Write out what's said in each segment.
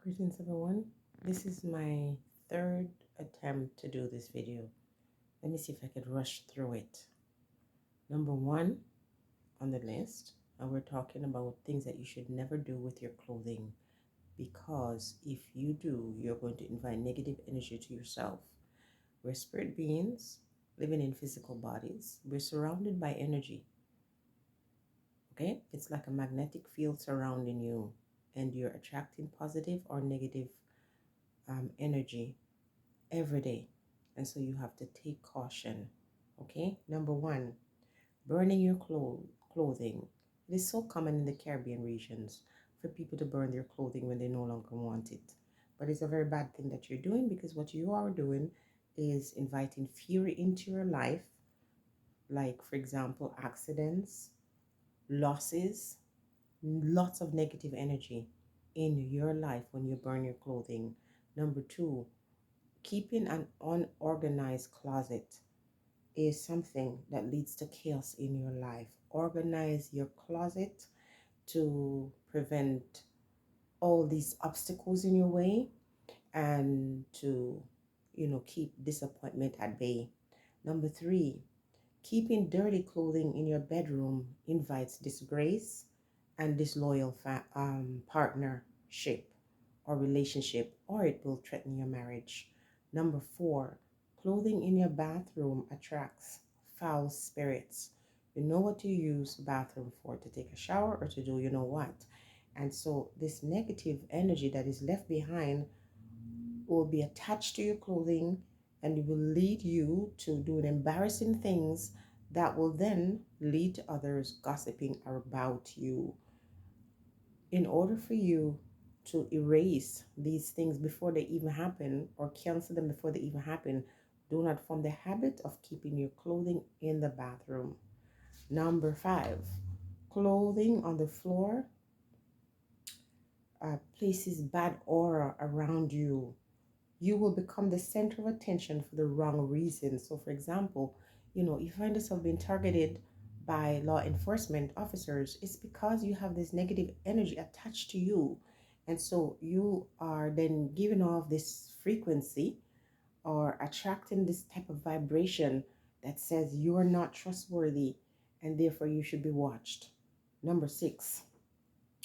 Greetings everyone. This is my third attempt to do this video. Let me see if I could rush through it. Number one on the list, and we're talking about things that you should never do with your clothing, because if you do, you're going to invite negative energy to yourself. We're spirit beings living in physical bodies. We're surrounded by energy. Okay? It's like a magnetic field surrounding you, and you're attracting positive or negative energy every day. And so you have to take caution. Okay? Number one, burning your clothing. It is so common in the Caribbean regions for people to burn their clothing when they no longer want it. But it's a very bad thing that you're doing, because what you are doing is inviting fury into your life, like, for example, accidents, losses, lots of negative energy in your life when you burn your clothing. Number two, keeping an unorganized closet is something that leads to chaos in your life. Organize your closet to prevent all these obstacles in your way, and to, keep disappointment at bay. Number three, keeping dirty clothing in your bedroom invites disgrace and disloyal partnership or relationship, or it will threaten your marriage. Number four, clothing in your bathroom attracts foul spirits. You know what you use bathroom for, to take a shower or to do you know what. And so this negative energy that is left behind will be attached to your clothing, and it will lead you to doing embarrassing things that will then lead to others gossiping about you. In order for you to erase these things before they even happen, or cancel them before they even happen, do not form the habit of keeping your clothing in the bathroom. Number five, clothing on the floor places bad aura around you. You will become the center of attention for the wrong reasons. So, for example, you find yourself being targeted by law enforcement officers, it's because you have this negative energy attached to you. And so you are then giving off this frequency, or attracting this type of vibration that says you are not trustworthy, and therefore you should be watched. Number six,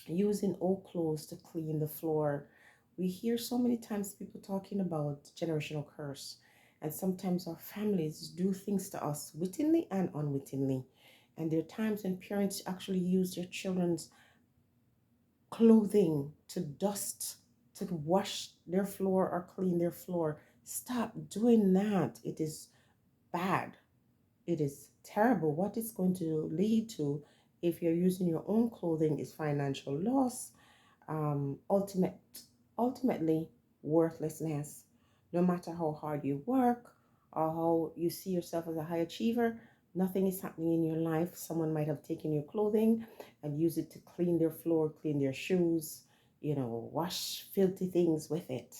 using old clothes to clean the floor. We hear so many times people talking about generational curse, and sometimes our families do things to us wittingly and unwittingly. And there are times when parents actually use their children's clothing to dust, to wash their floor or clean their floor. Stop doing that. It is bad. It is terrible. What it's going to lead to, if you're using your own clothing, is financial loss, ultimately worthlessness. No matter how hard you work or how you see yourself as a high achiever, nothing is happening in your life. Someone might have taken your clothing and used it to clean their floor, clean their shoes, wash filthy things with it.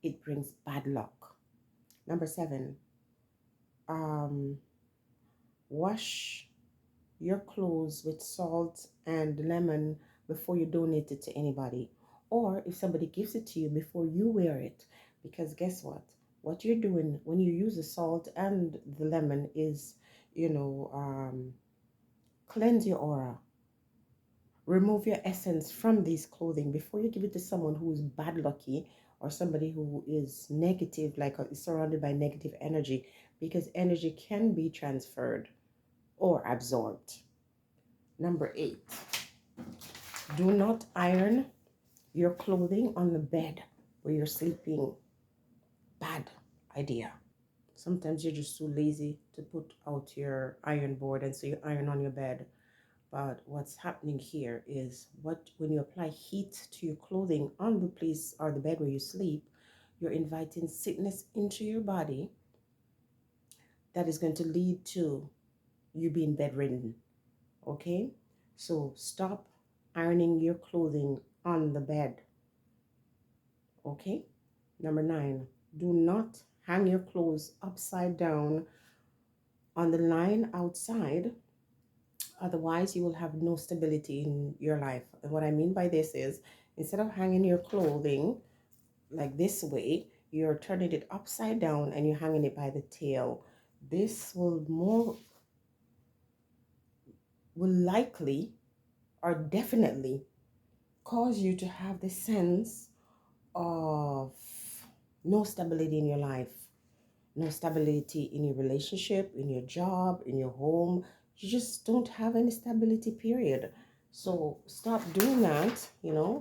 It brings bad luck. Number seven, um, wash your clothes with salt and lemon before you donate it to anybody, or if somebody gives it to you, before you wear it. Because guess what you're doing when you use the salt and the lemon is, cleanse your aura, remove your essence from these clothing before you give it to someone who is bad lucky, or somebody who is negative, like is surrounded by negative energy, because energy can be transferred or absorbed. Number eight, do not iron your clothing on the bed where you're sleeping. Bad idea. Sometimes you're just too lazy to put out your iron board, and so you iron on your bed. But what's happening here is, when you apply heat to your clothing on the place or the bed where you sleep, you're inviting sickness into your body that is going to lead to you being bedridden. Okay? So stop ironing your clothing on the bed. Okay? Number nine, do not hang your clothes upside down on the line outside. Otherwise, you will have no stability in your life. And what I mean by this is, Instead of hanging your clothing like this way, you're turning it upside down and you're hanging it by the tail. This will likely or definitely cause you to have the sense of no stability in your life, no stability in your relationship, in your job, in your home. You just don't have any stability, period. So stop doing that,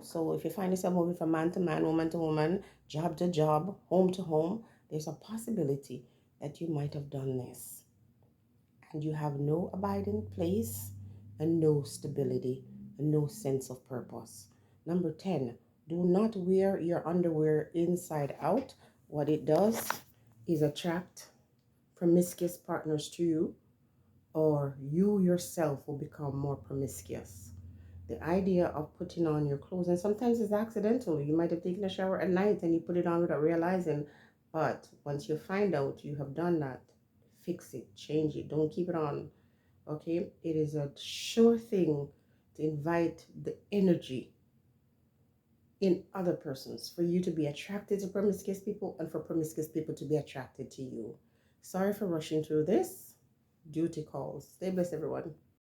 So if you find yourself moving from man to man, woman to woman, job to job, home to home, there's a possibility that you might have done this. And you have no abiding place and no stability and no sense of purpose. Number 10, do not wear your underwear inside out. What it does is attract promiscuous partners to you, or you yourself will become more promiscuous. The idea of putting on your clothes, and sometimes it's accidental. You might have taken a shower at night and you put it on without realizing, but once you find out you have done that, fix it, change it, don't keep it on. Okay, it is a sure thing to invite the energy in other persons for you to be attracted to promiscuous people and for promiscuous people to be attracted to you. Sorry for rushing through this. Duty calls. Stay blessed, everyone.